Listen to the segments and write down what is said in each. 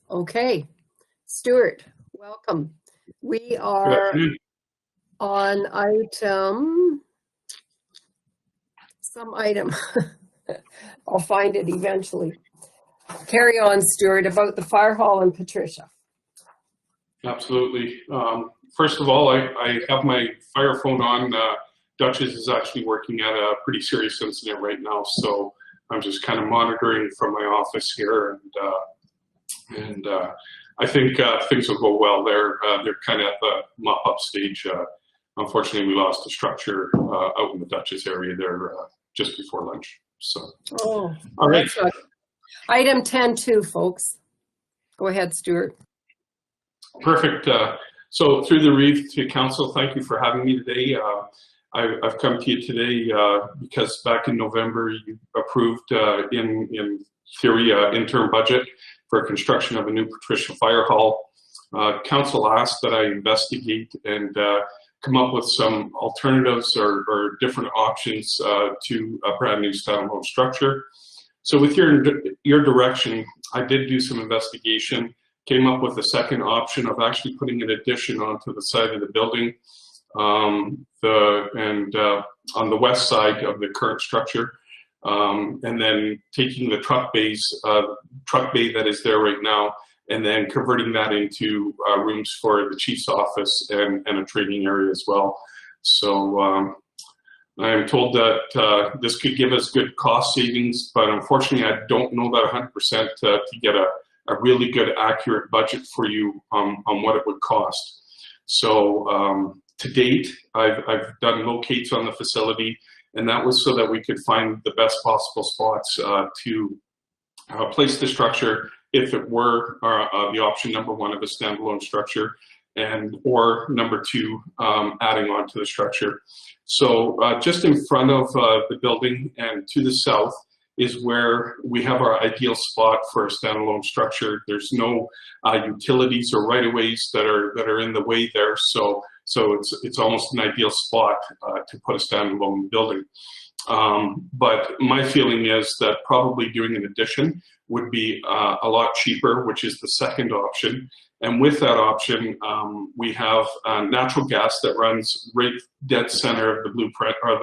Okay, Stuart, welcome. We are on some item. I'll find it eventually. Carry on, Stuart, about the fire hall and Patricia. Absolutely. First of all, I have my fire phone on. Duchess is actually working at a pretty serious incident right now, so I'm just kind of monitoring from my office here, and I think things will go well. They're kind of at the mop-up stage. Unfortunately, we lost the structure out in the Duchess area there just before lunch. So, all right. Item 10.2, folks. Go ahead, Stuart. Perfect. So through the reef to council, thank you for having me today. I've come to you today because back in November you approved in theory interim budget for construction of a new Patricia Fire Hall. Council asked that I investigate and come up with some alternatives or different options to a brand new standalone structure. So with your direction, I did do some investigation, came up with a second option of actually putting an addition onto the side of the building on the west side of the current structure, and then taking the truck bay that is there right now and then converting that into rooms for the chief's office and a training area as well. So I am told that this could give us good cost savings, but unfortunately I don't know that 100% to get a really good accurate budget for you on what it would cost. So to date, I've done locates on the facility, and that was so that we could find the best possible spots to place the structure if it were the option number one of a standalone structure, or number two, adding on to the structure. So just in front of the building and to the south is where we have our ideal spot for a standalone structure. There's no utilities or right-of-ways that are in the way there, so it's almost an ideal spot to put a standalone building. But my feeling is that probably doing an addition would be a lot cheaper, which is the second option. And with that option, we have natural gas that runs right dead center of the blueprint, or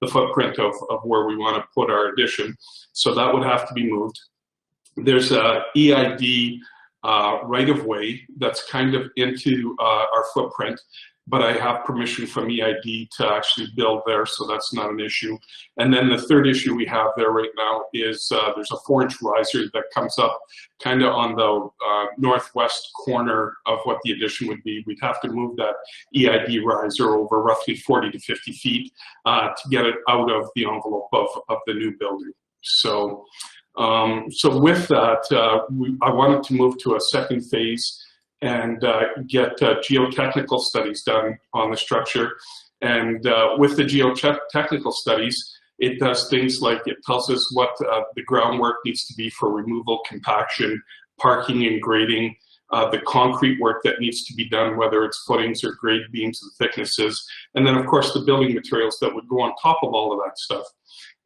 the footprint of where we want to put our addition. So that would have to be moved. There's a EID right-of-way that's kind of into our footprint, but I have permission from EID to actually build there, so that's not an issue. And then the third issue we have there right now is there's a 4-inch riser that comes up kind of on the northwest corner of what the addition would be. We'd have to move that EID riser over roughly 40 to 50 feet to get it out of the envelope of the new building. So, so with that, I wanted to move to a second phase and get geotechnical studies done on the structure. And with the geotechnical studies, it does things like it tells us what the groundwork needs to be for removal, compaction, parking and grading, the concrete work that needs to be done, whether it's footings or grade beams and thicknesses, and then of course the building materials that would go on top of all of that stuff.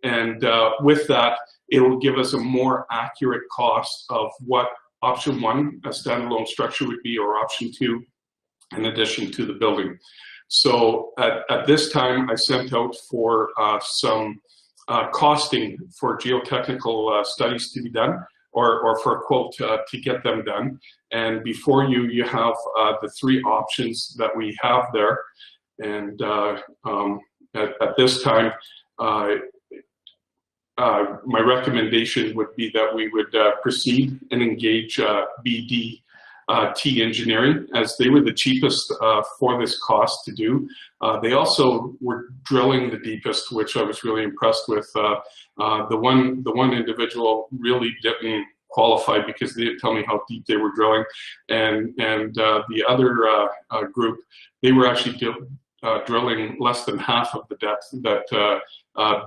And with that, it will give us a more accurate cost of what option one, a standalone structure would be, or option two, in addition to the building. So at this time, I sent out for some costing for geotechnical studies to be done, or for a quote to get them done. And before you, you have the three options that we have there. And at this time, my recommendation would be that we would proceed and engage BDT Engineering, as they were the cheapest for this cost to do. They also were drilling the deepest, which I was really impressed with. The one individual really didn't qualify because they didn't tell me how deep they were drilling, and the other group, they were actually drilling less than half of the depth that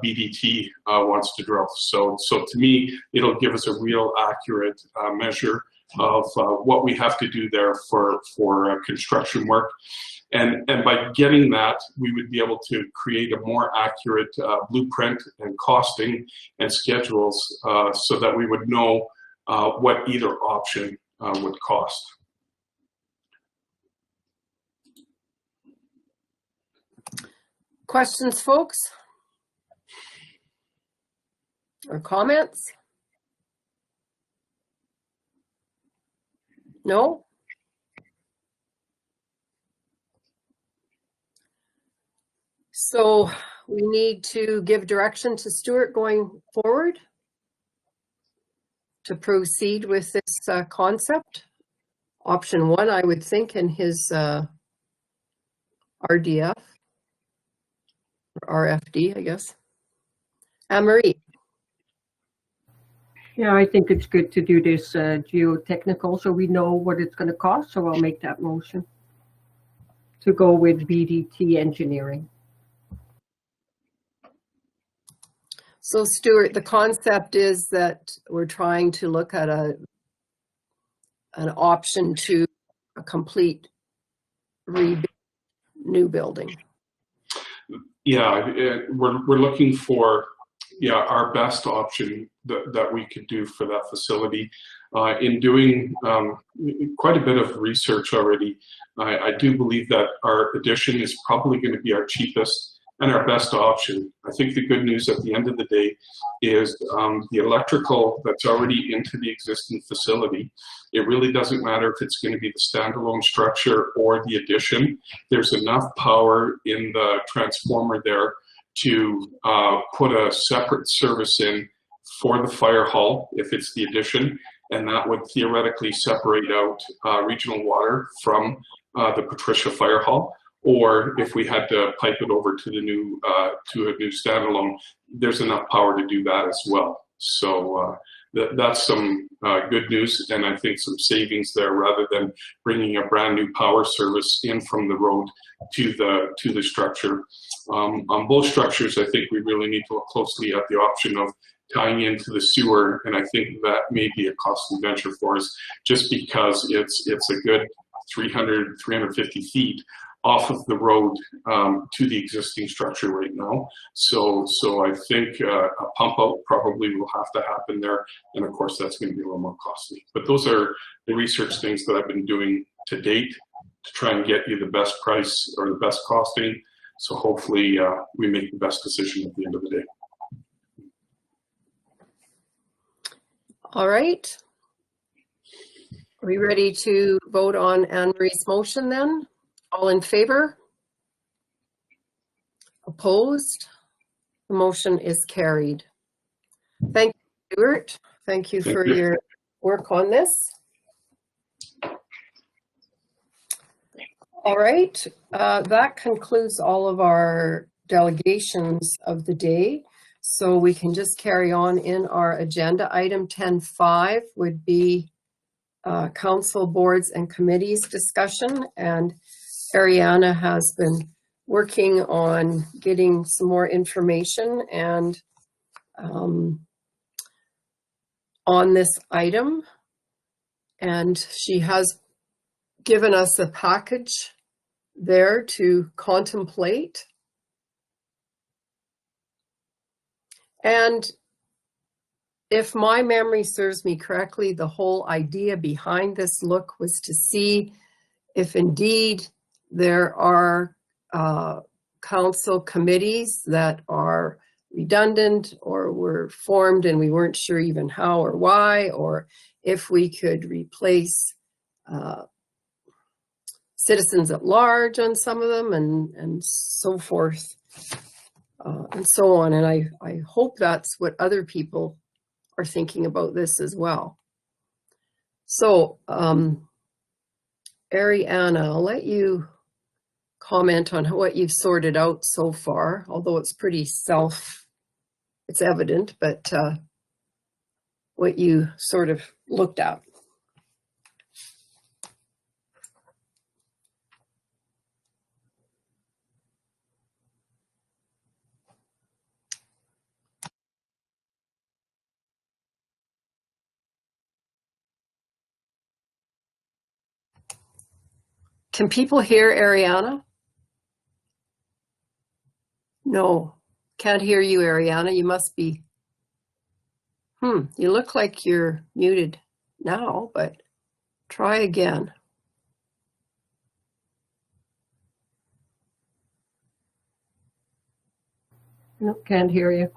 BDT wants to drill. So to me, it'll give us a real accurate measure of what we have to do there for construction work. And by getting that, we would be able to create a more accurate blueprint and costing and schedules so that we would know what either option would cost. Questions, folks? Or comments? No? So we need to give direction to Stuart going forward to proceed with this concept. Option 1, I would think, in his RDF, or RFD, I guess. Anne-Marie? Yeah, I think it's good to do this geotechnical so we know what it's going to cost. So I'll make that motion to go with VDT engineering. So Stuart, the concept is that we're trying to look at an option to a complete new building. Yeah, we're looking for our best option that we could do for that facility. In doing quite a bit of research already, I do believe that our addition is probably going to be our cheapest and our best option. I think the good news at the end of the day is the electrical that's already into the existing facility. It really doesn't matter if it's going to be the standalone structure or the addition. There's enough power in the transformer there to put a separate service in for the fire hall if it's the addition, and that would theoretically separate out regional water from the Patricia fire hall. Or if we had to pipe it over to the new to a new standalone, there's enough power to do that as well. So that's some good news, and I think some savings there rather than bringing a brand new power service in from the road to the structure. On both structures, I think we really need to look closely at the option of tying into the sewer, and I think that may be a costly venture for us, just because it's a good 300, 350 feet off of the road to the existing structure right now. So I think a pump out probably will have to happen there. And of course, that's going to be a little more costly. But those are the research things that I've been doing to date to try and get you the best price or the best costing. So hopefully we make the best decision at the end of the day. All right. Are we ready to vote on Anne-Marie's motion then? All in favor? Opposed? The motion is carried. Thank you, Stuart. Thank you for your work on this. All right, that concludes all of our delegations of the day. So we can just carry on in our agenda. Item 10.5 would be council boards and committees discussion, and Ariana has been working on getting some more information and on this item, and she has given us a package there to contemplate. And if my memory serves me correctly, the whole idea behind this look was to see if indeed there are council committees that are redundant or were formed and we weren't sure even how or why, or if we could replace citizens at large on some of them and so forth and so on. And I hope that's what other people are thinking about this as well. So Ariana, I'll let you comment on what you've sorted out so far, although it's pretty it's evident, but what you sort of looked at. Can people hear Ariana? No, can't hear you, Ariana. You must be. You look like you're muted now, but Try again. No, can't hear you.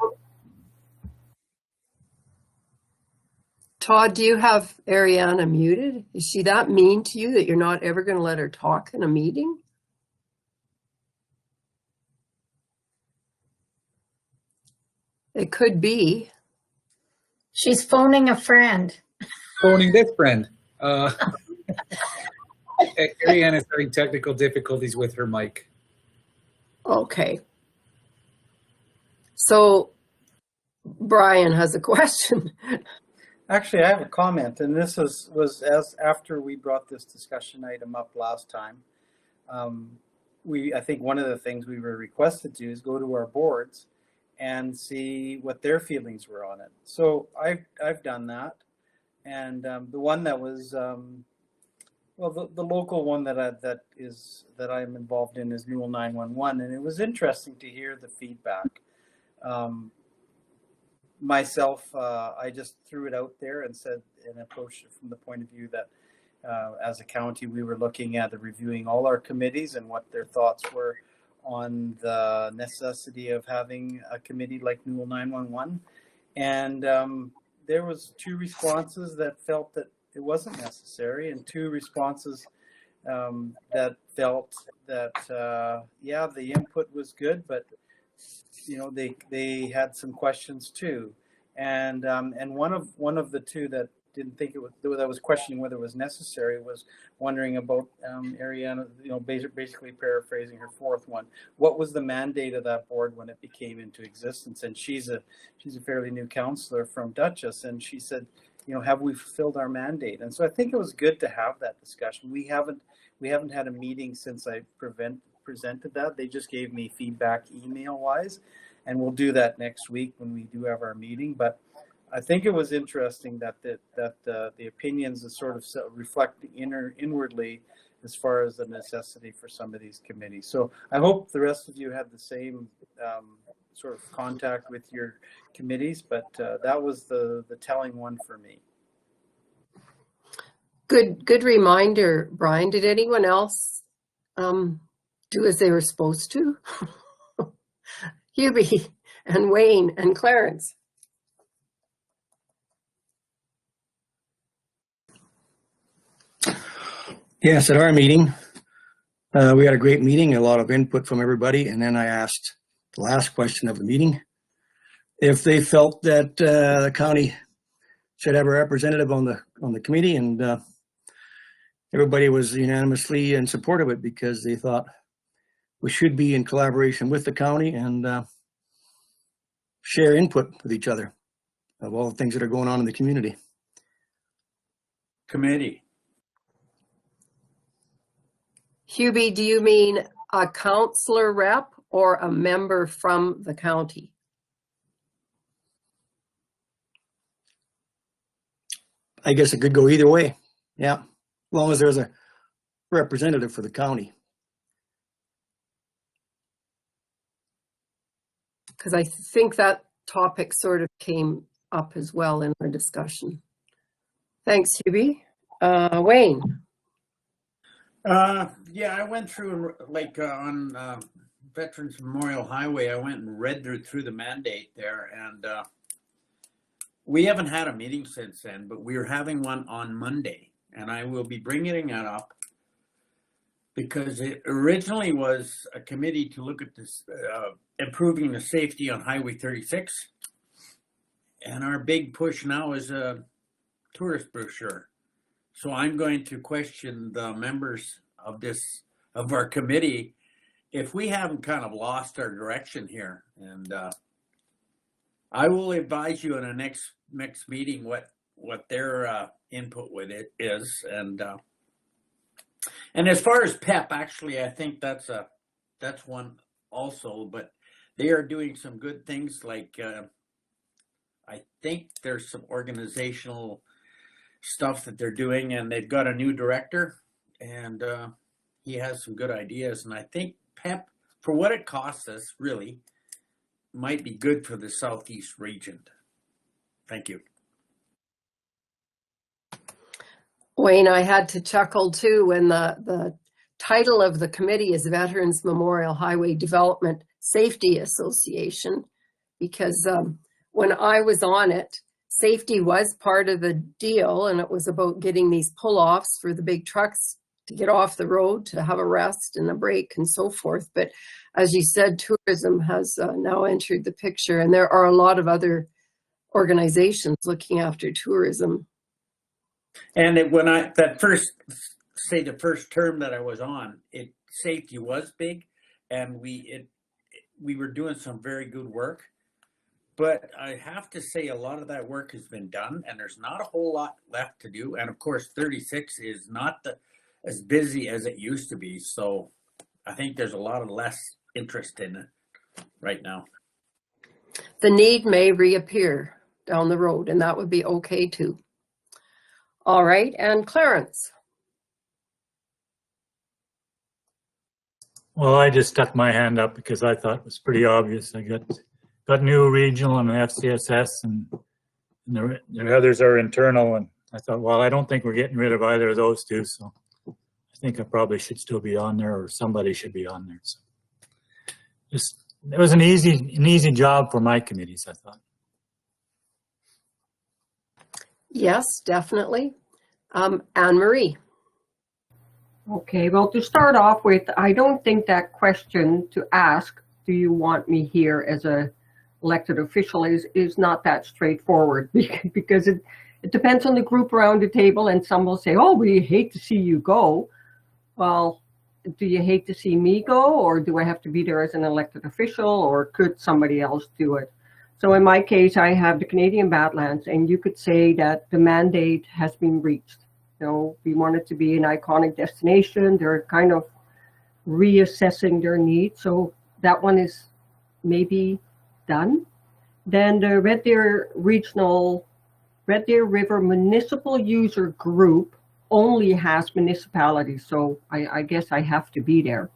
Todd, do you have Ariana muted? Is she that mean to you that you're not ever going to let her talk in a meeting? It could be. She's phoning a friend. Phoning this friend. Ariane is having technical difficulties with her mic. Okay. So Brian has a question. Actually, I have a comment, and this was as after we brought this discussion item up last time. I think one of the things we were requested to is go to our boards and see what their feelings were on it. So I've done that, and the one that was well, the local one that I'm involved in is Newell 911, and it was interesting to hear the feedback. Myself, I just threw it out there and said and approached it from the point of view that as a county, we were looking at reviewing all our committees and what their thoughts were on the necessity of having a committee like Newell 911. And there was 2 responses that felt that it wasn't necessary, and 2 responses that felt that, yeah, the input was good, but you know, they had some questions too, and one of the 2 that didn't think it was, that was questioning whether it was necessary, was wondering about Ariana, you know, basically paraphrasing her 4th one. What was the mandate of that board when it became into existence? And she's a fairly new councillor from Dutchess, and she said, you know, have we fulfilled our mandate? And so I think it was good to have that discussion. We haven't had a meeting since I presented that. They just gave me feedback email wise, and we'll do that next week when we do have our meeting. But I think it was interesting that the opinions are sort of reflecting inwardly as far as the necessity for some of these committees. So I hope the rest of you had the same sort of contact with your committees, but that was the telling one for me. Good reminder, Brian. Did anyone else do as they were supposed to? Hubie and Wayne and Clarence. Yes, at our meeting, we had a great meeting, a lot of input from everybody, and then I asked the last question of the meeting if they felt that the county should have a representative on the committee, and everybody was unanimously in support of it because they thought we should be in collaboration with the county and share input with each other of all the things that are going on in the community. Committee. Hubie, do you mean a councillor rep or a member from the county? I guess it could go either way. Yeah, as long as there's a representative for the county. Because I think that topic sort of came up as well in our discussion. Thanks, Hubie. Wayne. Yeah, I went through, like on Veterans Memorial Highway, I went and read through the mandate there, and we haven't had a meeting since then, but we're having one on Monday, and I will be bringing it up because it originally was a committee to look at this, improving the safety on Highway 36, and our big push now is a tourist brochure. So I'm going to question the members of our committee if we haven't kind of lost our direction here. And I will advise you in the next meeting what their input with it is. And as far as PEP, actually, I think that's one also. But they are doing some good things. Like I think there's some organizational stuff that they're doing, and they've got a new director, and he has some good ideas. And I think PEP, for what it costs us, really might be good for the Southeast region. Thank you. Wayne, I had to chuckle too when the title of the committee is Veterans Memorial Highway Development Safety Association, because when I was on it, safety was part of the deal, and it was about getting these pull-offs for the big trucks to get off the road, to have a rest and a break and so forth. But as you said, tourism has now entered the picture, and there are a lot of other organizations looking after tourism. And the first term that I was on, safety was big, and we were doing some very good work. But I have to say a lot of that work has been done, and there's not a whole lot left to do. And of course, 36 is not as busy as it used to be. So I think there's a lot of less interest in it right now. The need may reappear down the road, and that would be okay too. All right, and Clarence. Well, I just stuck my hand up because I thought it was pretty obvious. I got new regional and FCSS, and the others are internal. And I thought, well, I don't think we're getting rid of either of those two. So I think I probably should still be on there, or somebody should be on there. So it was an easy job for my committees, I thought. Yes, definitely. Anne-Marie. Okay, well, to start off with, I don't think that question to ask, do you want me here as a elected official, is not that straightforward, because it depends on the group around the table, and some will say, oh, we hate to see you go. Well, do you hate to see me go, or do I have to be there as an elected official, or could somebody else do it? So in my case, I have the Canadian Badlands, and you could say that the mandate has been reached. You know, we want it to be an iconic destination. They're kind of reassessing their needs. So that one is maybe done. Then the Red Deer River Municipal User Group only has municipalities. So I guess I have to be there.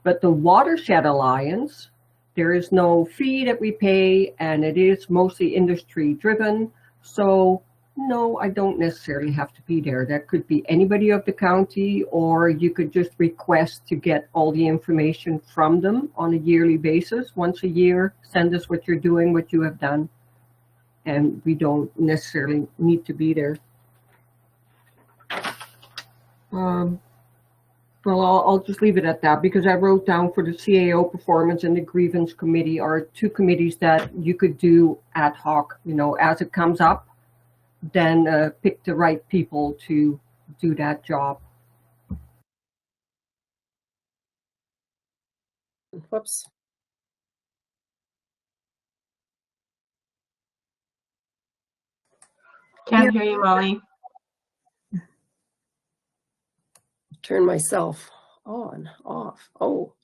But the Watershed Alliance, there is no fee that we pay, and it is mostly industry driven. So no, I don't necessarily have to be there. That could be anybody of the county, or you could just request to get all the information from them on a yearly basis. Once a year, send us what you're doing, what you have done. And we don't necessarily need to be there. Well, I'll just leave it at that, because I wrote down for the CAO performance and the grievance committee are two committees that you could do ad hoc, you know, as it comes up, then pick the right people to do that job. Whoops. Can't hear you, Molly. Turn myself on, off. Oh.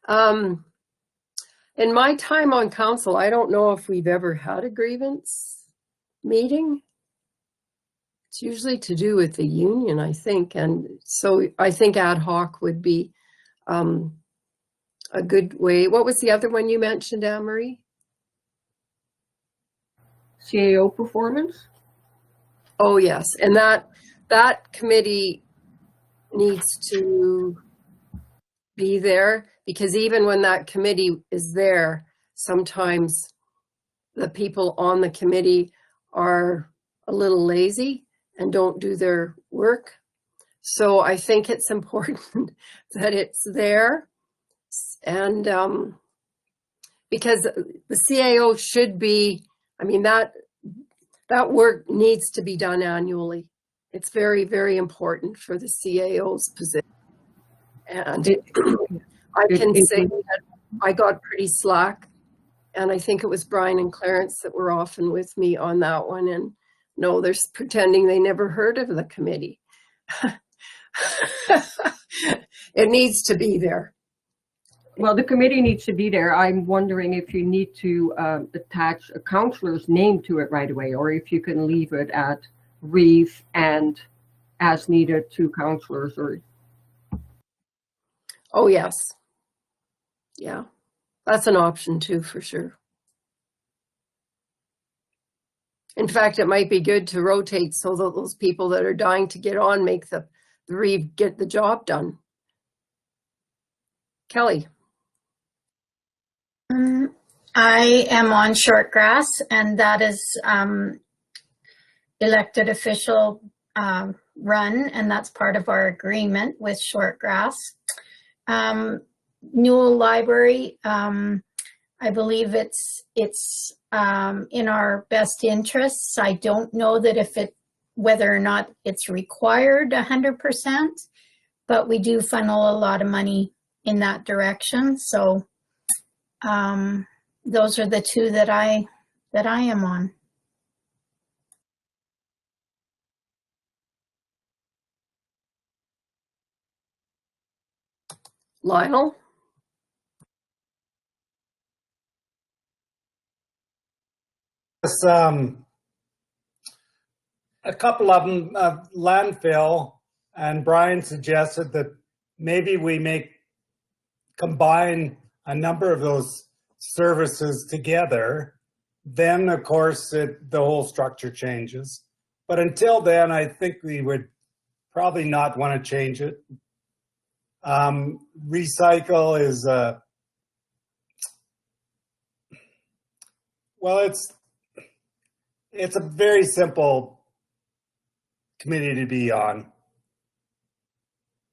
In my time on council, I don't know if we've ever had a grievance meeting. It's usually to do with the union, I think. And so I think ad hoc would be a good way. What was the other one you mentioned, Anne-Marie? CAO performance? Oh, yes. And that committee needs to be there, because even when that committee is there, sometimes the people on the committee are a little lazy and don't do their work. So I think it's important that it's there, and because the CAO should be, I mean, that work needs to be done annually. It's very, very important for the CAO's position. And I can say that I got pretty slack, and I think it was Brian and Clarence that were often with me on that one. And no, they're pretending they never heard of the committee. It needs to be there. Well, the committee needs to be there. I'm wondering if you need to attach a councillor's name to it right away, or if you can leave it at Reeve and as needed two councillors. Or oh yes, yeah, that's an option too, for sure. In fact, it might be good to rotate so that those people that are dying to get on make the reeve get the job done. Kelly. I am on short grass, and that is elected official run, and that's part of our agreement with short grass. Newell Library, I believe it's in our best interests. I don't know that whether or not it's required 100%, but we do funnel a lot of money in that direction. So those are the two that I am on. Lionel? A couple of them, landfill, and Brian suggested that maybe we combine a number of those services together. Then, of course, the whole structure changes. But until then, I think we would probably not want to change it. Recycle is, well, it's a very simple committee to be on.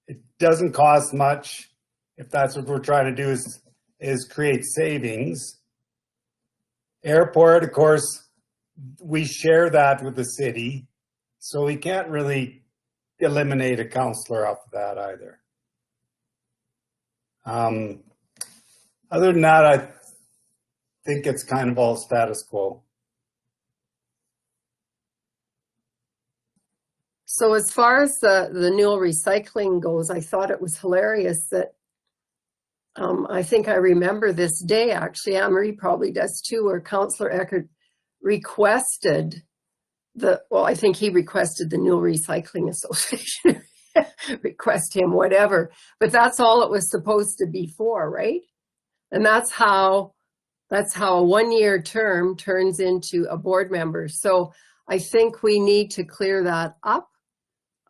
It doesn't cost much. If that's what we're trying to do is create savings. Airport, of course, we share that with the city, so we can't really eliminate a councillor off of that either. Other than that, I think it's kind of all status quo. So as far as the Newell recycling goes, I thought it was hilarious that I think I remember this day, actually, Anne-Marie probably does too, where Councillor Eckert requested I think he requested the Newell Recycling Association request him whatever, but that's all it was supposed to be for, right? And that's how a 1-year term turns into a board member. So I think we need to clear that up.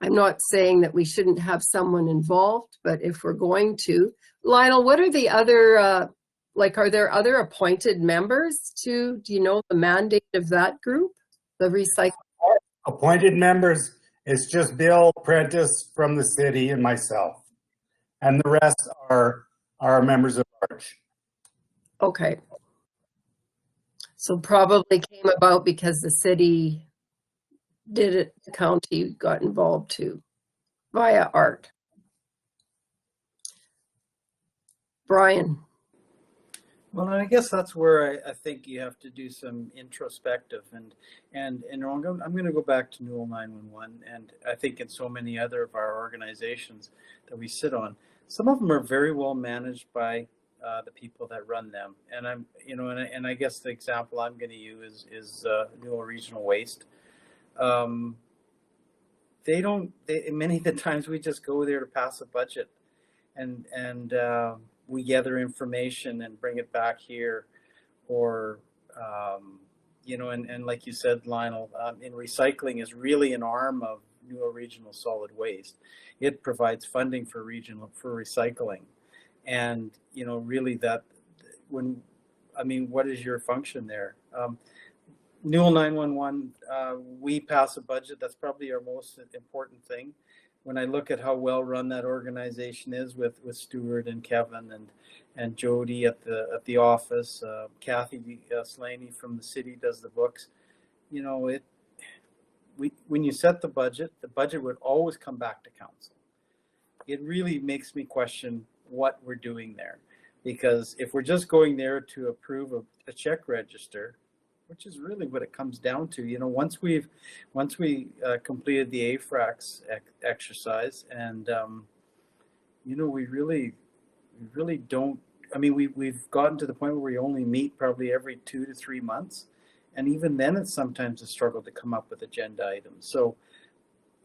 I'm not saying that we shouldn't have someone involved, but if we're going to, Lionel, what are the other, are there other appointed members do you know the mandate of that group, the recycling? Appointed members is just Bill Prentice from the city and myself. And the rest are members of Arch. Okay. So probably came about because the city did it, the county got involved too, via art. Brian. Well, I guess that's where I think you have to do some introspective and I'm going to go back to Newell 911, and I think in so many other of our organizations that we sit on, some of them are very well managed by the people that run them, and and I guess the example I'm going to use is Newell Regional Waste. Many of the times we just go there to pass a budget, and we gather information and bring it back here, or and like you said, Lionel, in recycling is really an arm of Newell Regional Solid Waste. It provides funding for recycling, and really what is your function there? Newell 911, we pass a budget. That's probably our most important thing. When I look at how well run that organization is with Stuart and Kevin and Jody at the office, Kathy Slaney from the city does the books. When you set the budget would always come back to council. It really makes me question what we're doing there, because if we're just going there to approve a check register, which is really what it comes down to. Once we completed the AFRAX exercise, and we really don't. We've gotten to the point where we only meet probably every 2 to 3 months, and even then, it's sometimes a struggle to come up with agenda items. So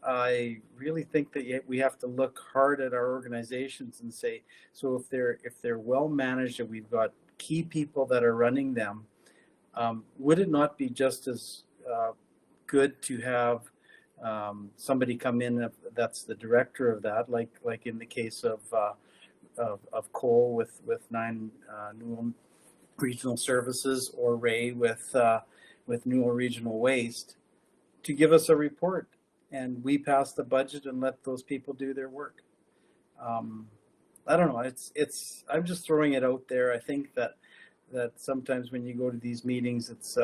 I really think that we have to look hard at our organizations and say, so if they're well managed and we've got key people that are running them. Would it not be just as good to have somebody come in that's the director of that, like in the case of Cole with 9 Newell Regional Services, or Ray with Newell Regional Waste, to give us a report, and we pass the budget and let those people do their work. I don't know. I'm just throwing it out there. I think that sometimes when you go to these meetings, it's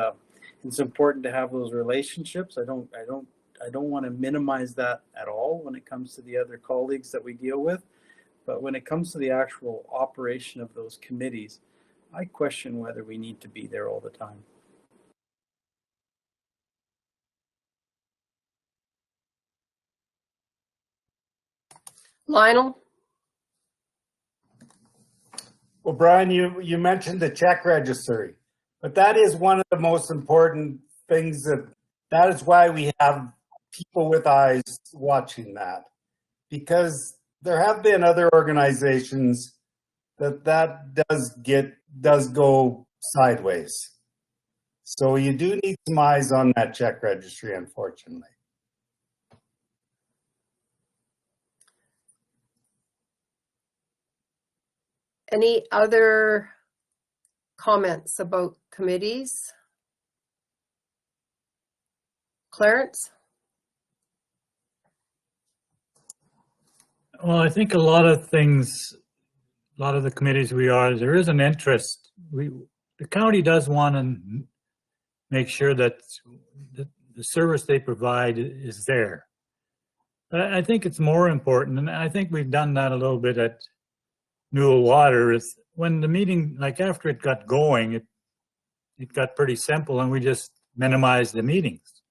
important to have those relationships. I don't want to minimize that at all when it comes to the other colleagues that we deal with, but when it comes to the actual operation of those committees, I question whether we need to be there all the time. Lionel? Well, Brian, you mentioned the check registry, but that is one of the most important things that is why we have people with eyes watching that, because there have been other organizations that does go sideways. So you do need some eyes on that check registry, unfortunately. Any other comments about committees? Clarence? Well, I think a lot of things, a lot of the committees there is an interest. The county does want to make sure that the service they provide is there. But I think it's more important, and I think we've done that a little bit at Newell Water, is when the meeting, like after it got going, it got pretty simple and we just minimized the meetings.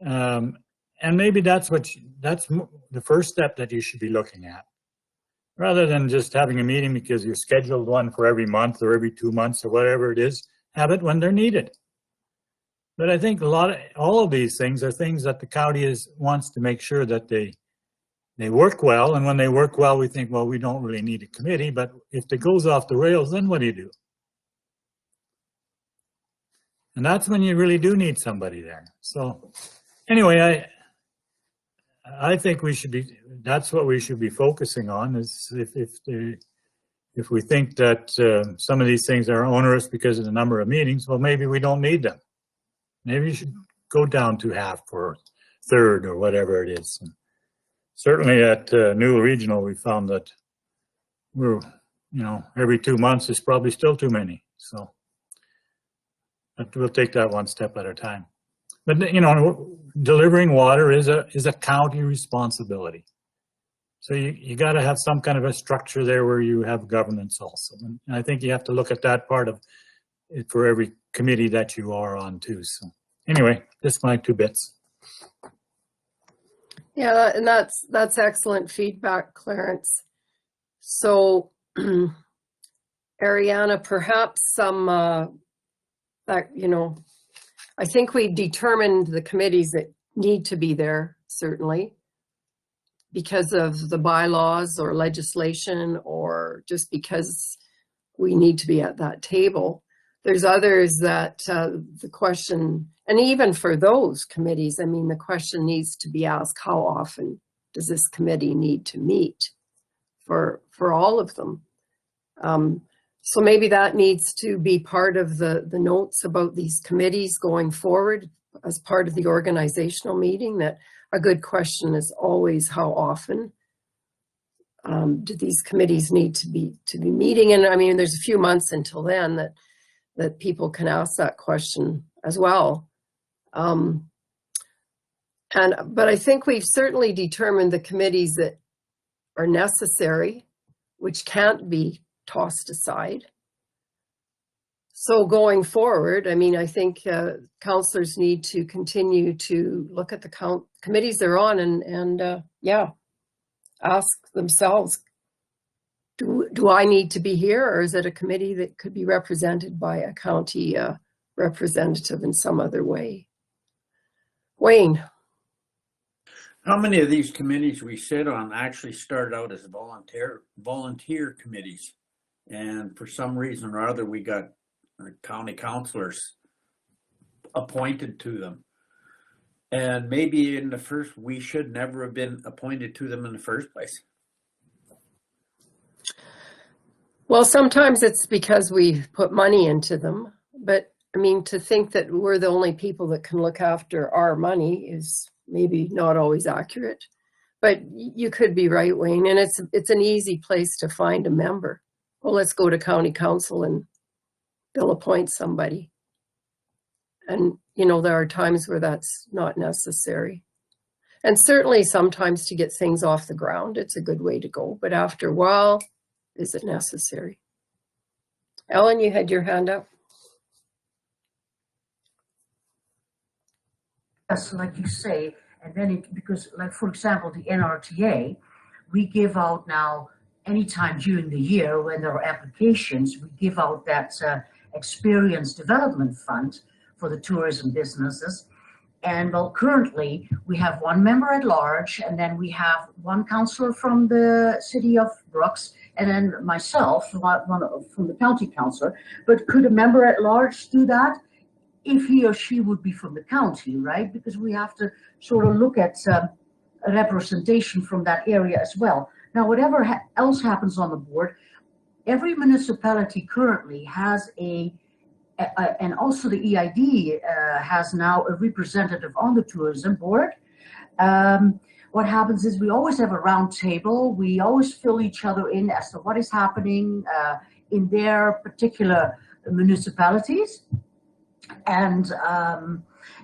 And maybe that's the first step that you should be looking at, rather than just having a meeting because you're scheduled one for every month or every 2 months or whatever it is. Have it when they're needed. But I think all of these things are things that the county wants to make sure that they work well, and when they work well, we think, well, we don't really need a committee, but if it goes off the rails, then what do you do? And that's when you really do need somebody there. So anyway, I think that's what we should be focusing on, is if we think that some of these things are onerous because of the number of meetings, well, maybe we don't need them. Maybe you should go down to half or third or whatever it is. And certainly at Newell Regional, we found that every 2 months is probably still too many. So we'll take that one step at a time. But delivering water is a county responsibility. So you got to have some kind of a structure there where you have governance also. And I think you have to look at that part of it for every committee that you are on too. So anyway, just my 2 bits. Yeah, and that's excellent feedback, Clarence. So, Ariana, perhaps some I think we've determined the committees that need to be there, certainly, because of the bylaws or legislation, or just because we need to be at that table. There's others that the question, and even for those committees, I mean, the question needs to be asked, how often does this committee need to meet for all of them? So maybe that needs to be part of the notes about these committees going forward as part of the organizational meeting, that a good question is always how often do these committees need to be meeting? And I mean, there's a few months until then that people can ask that question as well. But I think we've certainly determined the committees that are necessary, which can't be tossed aside. So going forward, I mean, I think councillors need to continue to look at the committees they're on and ask themselves, do I need to be here, or is it a committee that could be represented by a county representative in some other way? Wayne. How many of these committees we sit on actually started out as volunteer committees, and for some reason or other we got county councillors appointed to them. And maybe in the first, we should never have been appointed to them in the first place. Well, sometimes it's because we put money into them, but I mean, to think that we're the only people that can look after our money is maybe not always accurate. But you could be right, Wayne, and it's an easy place to find a member. Well, let's go to county council and they'll appoint somebody. And, you know, there are times where that's not necessary. And certainly sometimes to get things off the ground, it's a good way to go. But after a while, is it necessary? Ellen, you had your hand up. Yes, like you say, and then because, like, for example, the NRTA, we give out now, anytime during the year when there are applications, we give out that experience development fund for the tourism businesses. And well, currently we have one member at large, and then we have one councillor from the city of Brooks, and then myself, one from the county councillor. But could a member at large do that? If he or she would be from the county, right? Because we have to sort of look at a representation from that area as well. Now, whatever else happens on the board, every municipality currently has and also the EID has now a representative on the tourism board. What happens is we always have a round table. We always fill each other in as to what is happening in their particular municipalities. And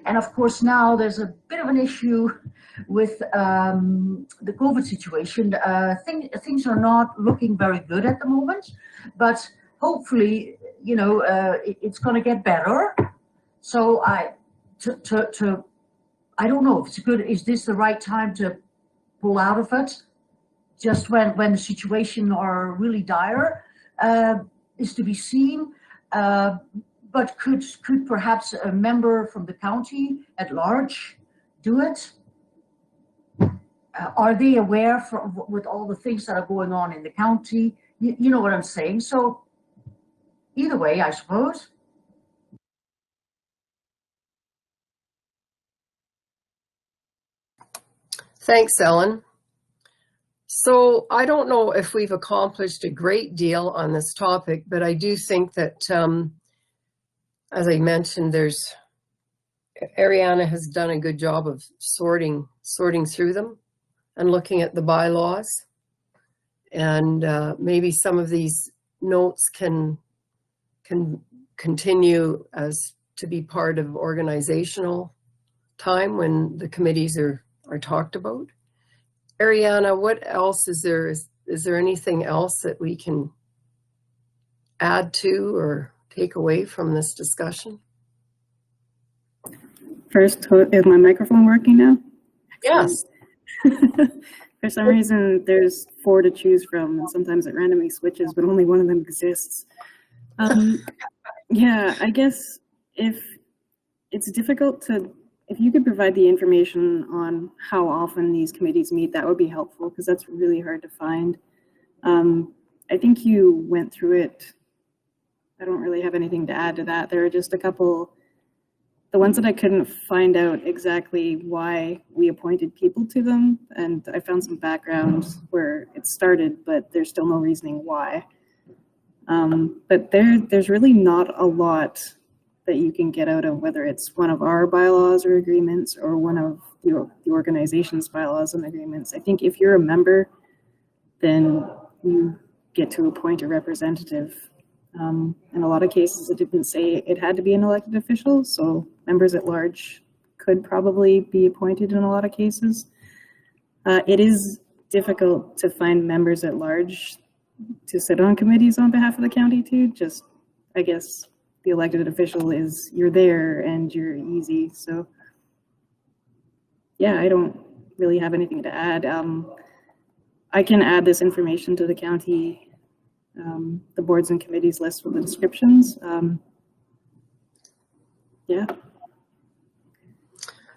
of course now there's a bit of an issue with the COVID situation. Things are not looking very good at the moment, but hopefully, you know, it's going to get better. So I don't know if it's good. Is this the right time to pull out of it? Just when the situation are really dire is to be seen. But could perhaps a member from the county at large do it? Are they aware with all the things that are going on in the county? You know what I'm saying? So either way, I suppose. Thanks, Ellen. So I don't know if we've accomplished a great deal on this topic, but I do think that as I mentioned, Ariana has done a good job of sorting through them and looking at the bylaws. And maybe some of these notes can continue as to be part of organizational time when the committees are talked about. Ariana, what else is there? Is there anything else that we can add to or take away from this discussion? First, is my microphone working now? Yes. For some reason, there's 4 to choose from, and sometimes it randomly switches, but only one of them exists. Yeah, I guess if it's difficult to, if you could provide the information on how often these committees meet, that would be helpful, because that's really hard to find. I think you went through it. I don't really have anything to add to that. There are just a couple, the ones that I couldn't find out exactly why we appointed people to them, and I found some background where it started, but there's still no reasoning why. But there's really not a lot that you can get out of whether it's one of our bylaws or agreements or one of the organization's bylaws and agreements. I think if you're a member, then you get to appoint a representative. In a lot of cases, it didn't say it had to be an elected official, so members at large could probably be appointed in a lot of cases. It is difficult to find members at large to sit on committees on behalf of the county too. Just, I guess, the elected official is, you're there and you're easy. So yeah, I don't really have anything to add. I can add this information to the county, the boards and committees list with the descriptions. Yeah.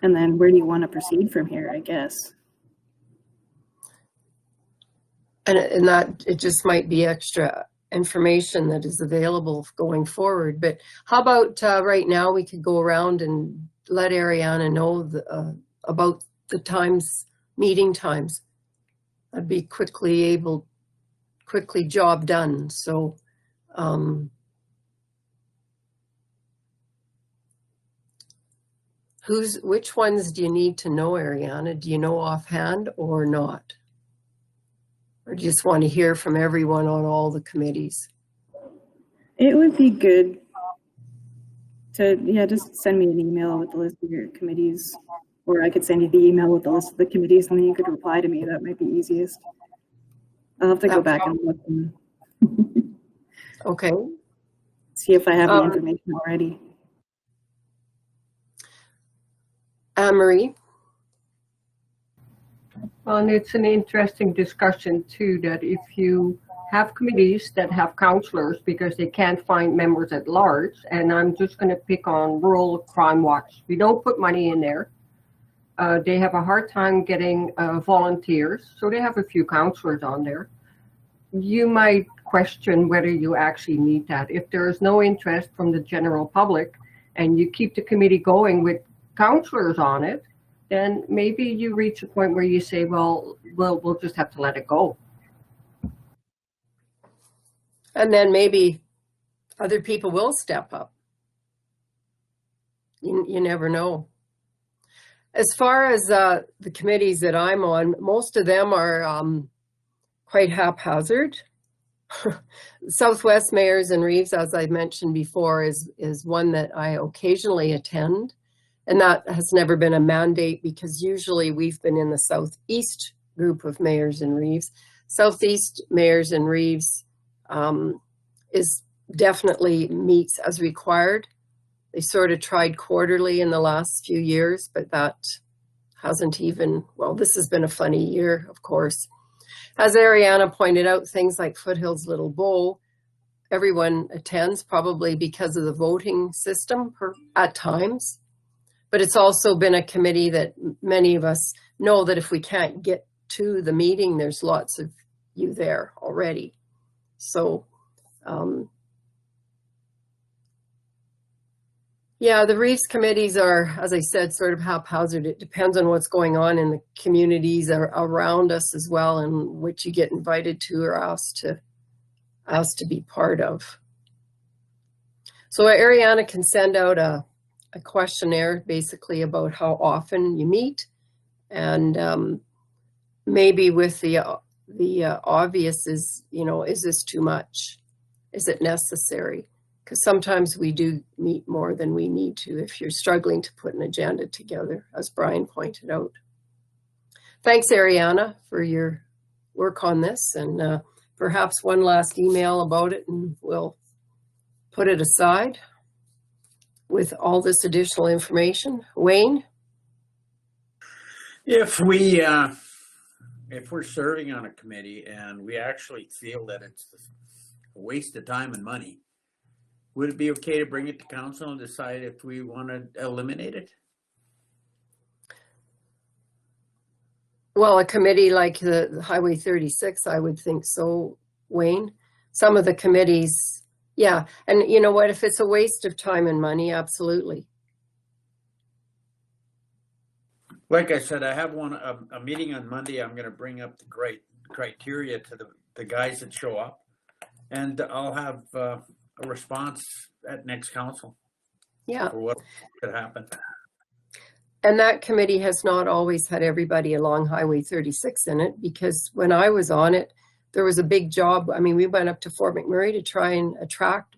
And then where do you want to proceed from here, I guess? And that it just might be extra information that is available going forward. But how about right now we could go around and let Ariana know about the times, meeting times. That'd be quickly job done. So which ones do you need to know, Ariana? Do you know offhand or not? Or do you just want to hear from everyone on all the committees? It would be good to, yeah, just send me an email with the list of your committees, or I could send you the email with the list of the committees and then you could reply to me. That might be easiest. I'll have to go back and look and okay. See if I have the information already. Anne-Marie? Well, and it's an interesting discussion too, that if you have committees that have councillors because they can't find members at large, and I'm just going to pick on Rural Crime Watch. We don't put money in there. They have a hard time getting volunteers, so they have a few councillors on there. You might question whether you actually need that. If there is no interest from the general public and you keep the committee going with councillors on it, then maybe you reach a point where you say, well, we'll just have to let it go. And then maybe other people will step up. You never know. As far as the committees that I'm on, most of them are quite haphazard. Southwest Mayors and Reeves, as I mentioned before, is one that I occasionally attend. And that has never been a mandate because usually we've been in the Southeast group of Mayors and Reeves. Southeast Mayors and Reeves is definitely meets as required. They sort of tried quarterly in the last few years, but that hasn't even, well, this has been a funny year, of course. As Ariana pointed out, things like Foothills Little Bow, everyone attends probably because of the voting system at times. But it's also been a committee that many of us know that if we can't get to the meeting, there's lots of you there already. So, yeah, the Reeves committees are, as I said, sort of haphazard. It depends on what's going on in the communities around us as well, and which you get invited to or asked to be part of. So Ariana can send out a questionnaire basically about how often you meet, and maybe with the obvious is, you know, is this too much? Is it necessary? Because sometimes we do meet more than we need to if you're struggling to put an agenda together, as Brian pointed out. Thanks, Ariana, for your work on this, and perhaps one last email about it and we'll put it aside with all this additional information. Wayne? If we're serving on a committee and we actually feel that it's a waste of time and money, would it be okay to bring it to council and decide if we want to eliminate it? Well, a committee like the Highway 36, I would think so, Wayne. Some of the committees, yeah. And you know what, if it's a waste of time and money, absolutely. Like I said, I have a meeting on Monday. I'm going to bring up the criteria to the guys that show up, and I'll have a response at next council. Yeah. For what could happen. And that committee has not always had everybody along Highway 36 in it, because when I was on it, there was a big job. I mean, we went up to Fort McMurray to try and attract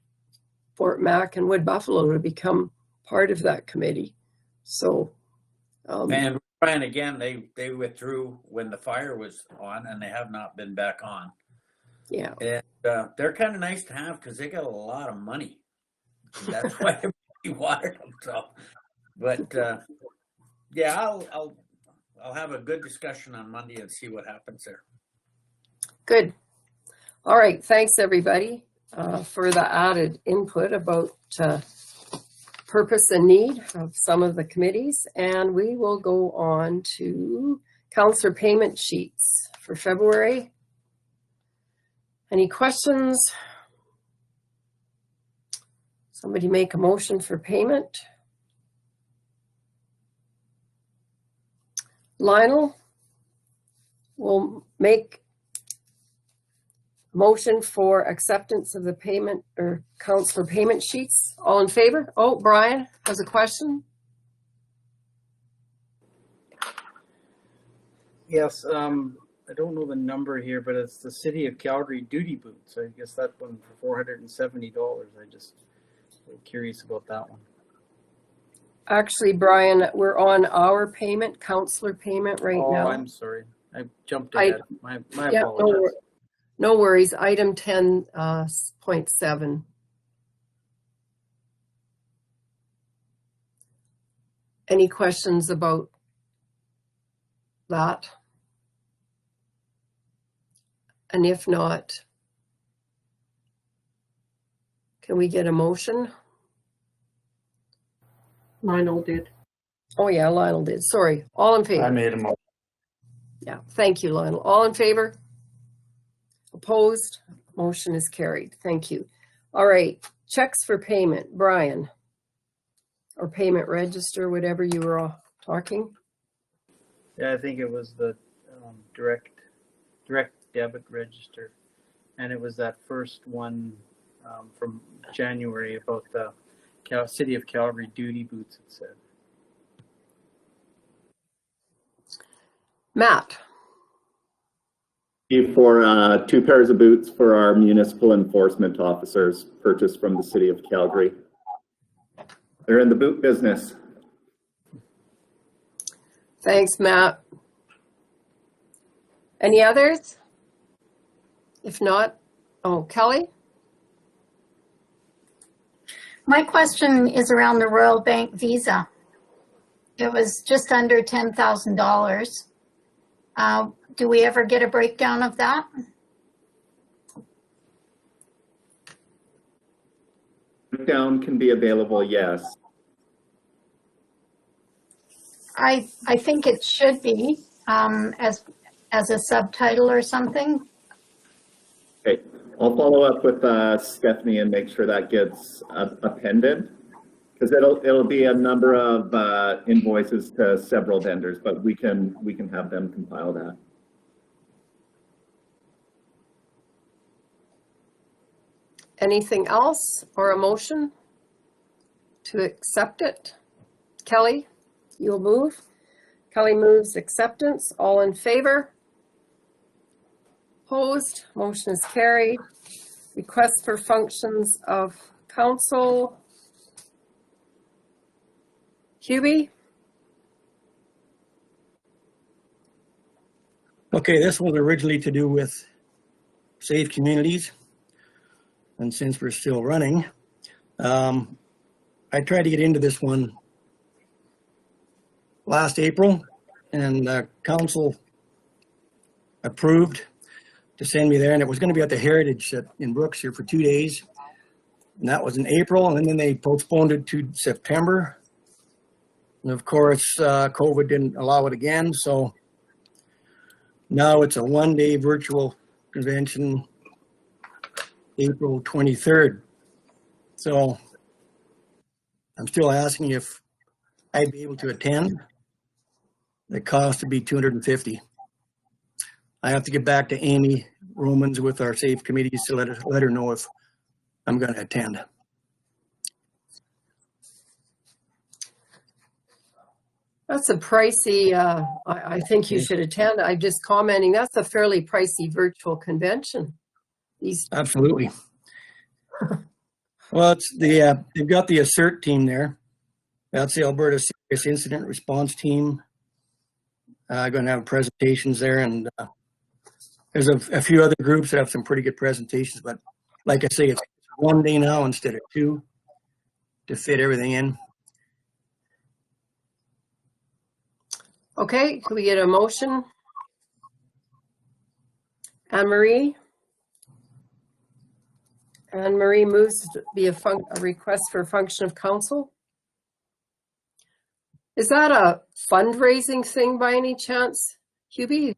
Fort Mac and Wood Buffalo to become part of that committee. So, and Brian, again, they withdrew when the fire was on, and they have not been back on. Yeah, and they're kind of nice to have because they got a lot of money. That's why everybody wanted them. So, but yeah, I'll have a good discussion on Monday and see what happens there. Good. All right. Thanks, everybody, for the added input about purpose and need of some of the committees. And we will go on to Councillor payment sheets for February. Any questions Somebody make a motion for payment. Lionel will make motion for acceptance of the payment or councillor payment sheets. All in favor? Oh, Brian has a question. Yes, I don't know the number here, but it's the City of Calgary duty boots. I guess that one for $470. I just curious about that one. Actually, Brian, we're on our payment, councillor payment right now. Oh, I'm sorry. I jumped ahead. My Yeah, apologies. no worries. Item 10.7. Any questions about that? And if not, can we get a motion? Lionel did. Oh yeah, Lionel did. Sorry. All in favor? I made a motion. Yeah, thank you, Lionel. All in favor? Opposed? Motion is carried. Thank you. All right, checks for payment, Brian. Or payment register, whatever you were all talking. Yeah, I think it was the direct debit register, and it was that first one from January about the City of Calgary duty boots, it said. Matt. For 2 pairs of boots for our municipal enforcement officers purchased from the City of Calgary. They're in the boot business. Thanks, Matt. Any others? If not, oh, Kelly? My question is around the Royal Bank Visa. It was just under $10,000. Do we ever get a breakdown of that? Breakdown can be available, yes. I think it should be as a subtitle or something. Okay, I'll follow up with Stephanie and make sure that gets appended, because it'll be a number of invoices to several vendors, but we can have them compile that. Anything else or a motion to accept it? Kelly, you'll move. Kelly moves acceptance. All in favor? Opposed? Motion is carried. Request for functions of council. Hubie? Okay, this was originally to do with safe communities. And since we're still running, I tried to get into this one last April, and council approved to send me there, and it was going to be at the Heritage in Brooks here for 2 days. And that was in April, and then they postponed it to September. And of course, COVID didn't allow it again, so now it's a 1-day virtual convention, April 23rd. So I'm still asking if I'd be able to attend. The cost would be $250. I have to get back to Amy Romans with our safe committees to let her know if I'm going to attend. That's a pricey, I think you should attend. I'm just commenting, that's a fairly pricey virtual convention. Absolutely. Well, it's they've got the ASSERT team there. That's the Alberta Serious Incident Response Team. Going to have presentations there, and there's a few other groups that have some pretty good presentations. But like I say, it's 1 day now instead of 2 to fit everything in. Okay, can we get a motion? Anne-Marie? Anne-Marie moves to be a request for function of council. Is that a fundraising thing by any chance? Hubie,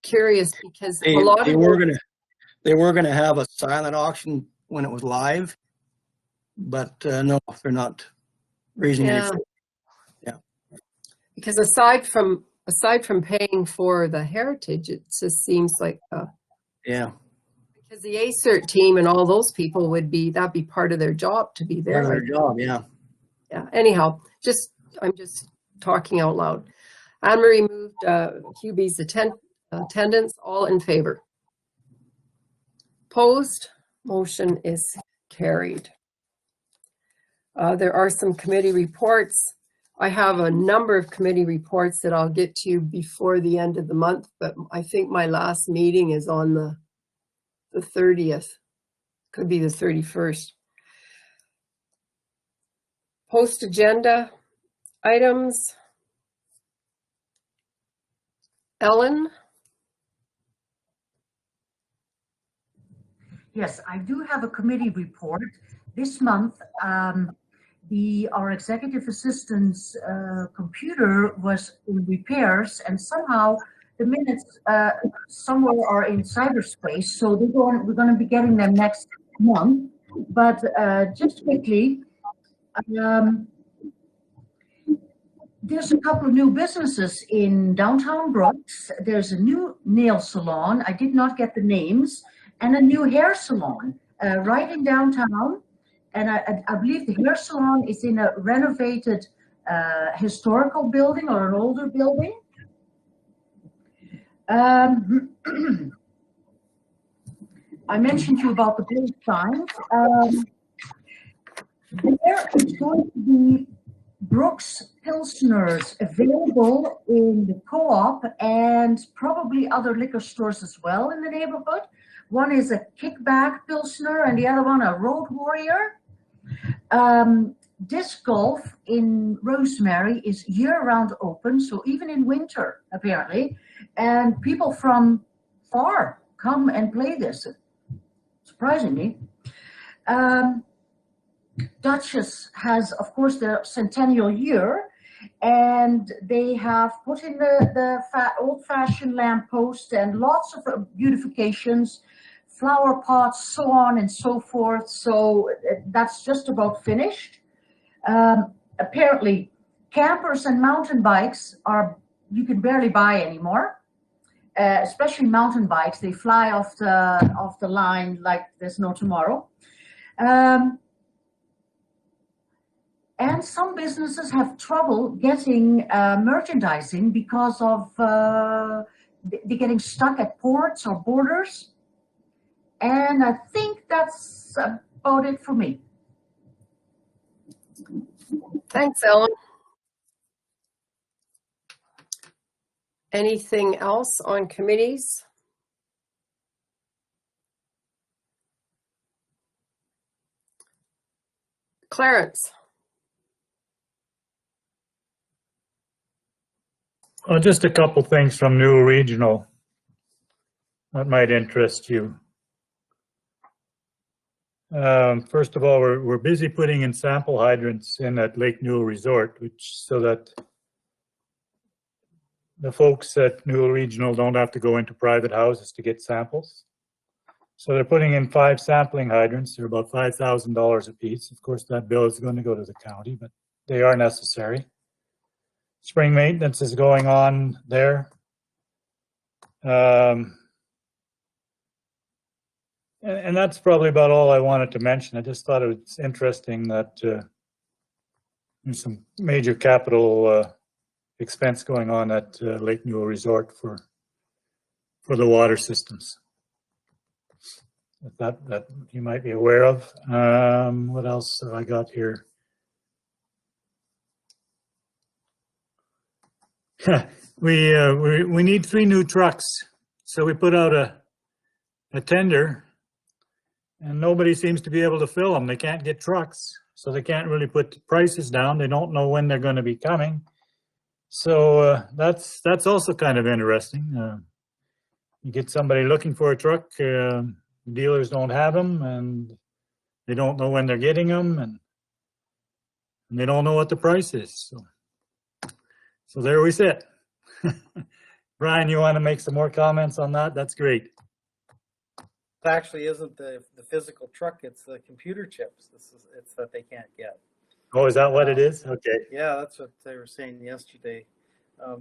curious because a lot of they were gonna have a silent auction when it was live, but no, they're not raising any. Yeah. Yeah. Because aside from paying for the heritage, it just seems like Yeah. because the ACERT team and all those people that'd be part of their job to be there. Part of their job, yeah. Yeah. Anyhow, I'm just talking out loud. Anne Marie moved QB's attendance. All in favor? Opposed? Motion is carried. There are some committee reports. I have a number of committee reports that I'll get to you before the end of the month, but I think my last meeting is on the 30th. Could be the 31st. Post agenda items. Ellen? Yes, I do have a committee report. This month, our executive assistant's computer was in repairs, and somehow the minutes somewhere are in cyberspace, so we're going to be getting them next month. But just quickly, there's a couple of new businesses in downtown Brooks. There's a new nail salon, I did not get the names, and a new hair salon right in downtown. And I believe the hair salon is in a renovated historical building or an older building. I mentioned to you about the blue signs. There is going to be Brooks Pilsners available in the co-op and probably other liquor stores as well in the neighborhood. One is a Kickback Pilsner and the other one a Road Warrior. Disc golf in Rosemary is year-round open, so even in winter, apparently. And people from far come and play this, surprisingly. Duchess has, of course, their centennial year, and they have put in the old-fashioned lamppost and lots of beautifications, flower pots, so on and so forth. So that's just about finished. Apparently, campers and mountain bikes you can barely buy anymore, especially mountain bikes. They fly off the line like there's no tomorrow. And some businesses have trouble getting merchandising because of they're getting stuck at ports or borders. And I think that's about it for me. Thanks, Ellen. Anything else on committees? Clarence? Well, just a couple things from New Regional that might interest you. First of all, we're busy putting in sample hydrants in at Lake Newell Resort, so that the folks at Newell Regional don't have to go into private houses to get samples. So they're putting in 5 sampling hydrants. They're about $5,000 a piece. Of course, that bill is going to go to the county, but they are necessary. Spring maintenance is going on there. And that's probably about all I wanted to mention. I just thought it was interesting that there's some major capital expense going on at Lake Newell Resort for the water systems. That you might be aware of. What else have I got here? We need 3 new trucks, so we put out a tender, and nobody seems to be able to fill them. They can't get trucks, so they can't really put prices down. They don't know when they're going to be coming. So that's also kind of interesting. You get somebody looking for a truck, dealers don't have them, and they don't know when they're getting them, and they don't know what the price is. So there we sit. Brian, you want to make some more comments on that? That's great. actually isn't the physical truck, it's the computer chips. It's that they can't get. Oh, is that what it is? Okay. Yeah, that's what they were saying yesterday.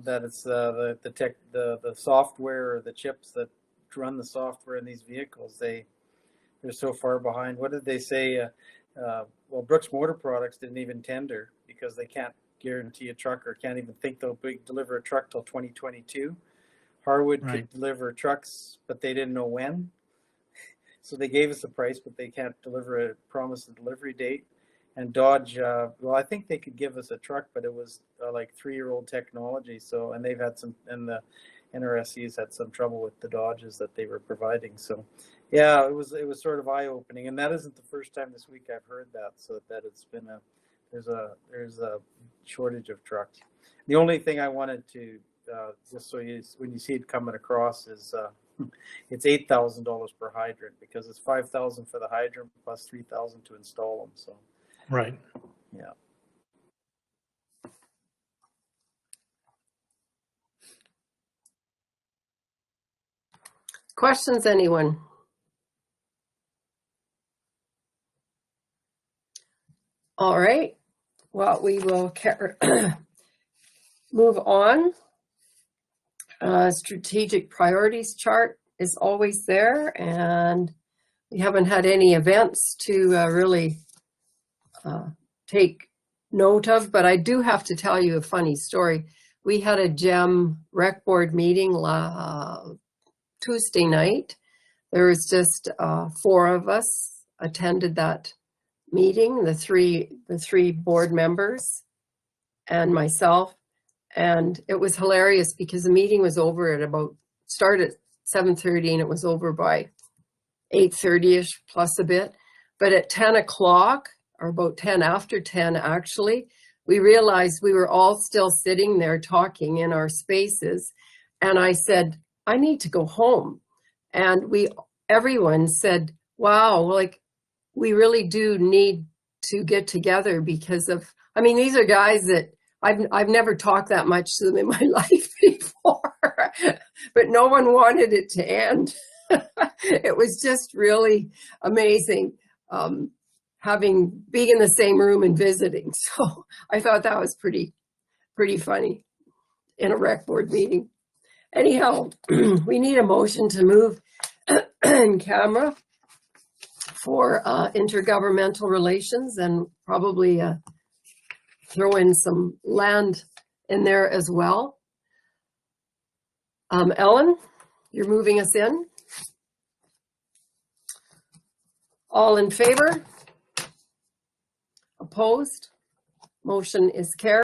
That it's the software or the chips that run the software in these vehicles. They're so far behind. What did they say? Well, Brooks Motor Products didn't even tender because they can't guarantee a truck or can't even think they'll deliver a truck till 2022. Harwood could deliver trucks, but they didn't know when. So they gave us a price, but they can't promise a delivery date. And Dodge, well, I think they could give us a truck, but it was like 3-year-old technology. So, and they've had and the NRSC's had some trouble with the Dodges that they were providing. So, yeah, it was sort of eye-opening. And that isn't the first time this week I've heard that. So that it's been there's a shortage of trucks. The only thing I wanted to just so when you see it coming across is it's $8,000 per hydrant because it's $5,000 for the hydrant plus $3,000 to install them. So. Right. Yeah. Questions, anyone? All right. Well, we will move on. Strategic priorities chart is always there, and we haven't had any events to really take note of, but I do have to tell you a funny story. We had a GEM rec board meeting Tuesday night. There was just 4 of us attended that meeting, the three board members and myself. And it was hilarious because the meeting was over at started at 7:30 and it was over by 8:30ish plus a bit. But at 10 o'clock, or about 10 after 10 actually, we realized we were all still sitting there talking in our spaces. And I said, I need to go home. And everyone said, wow, like we really do need to get together because of, I mean, these are guys that I've never talked that much to them in my life before, but no one wanted it to end. It was just really amazing being in the same room and visiting. So I thought that was pretty funny in a rec board meeting. Anyhow, we need a motion to move in camera for intergovernmental relations and probably throw in some land in there as well. Ellen, you're moving us in. All in favor? Opposed? Motion is carried.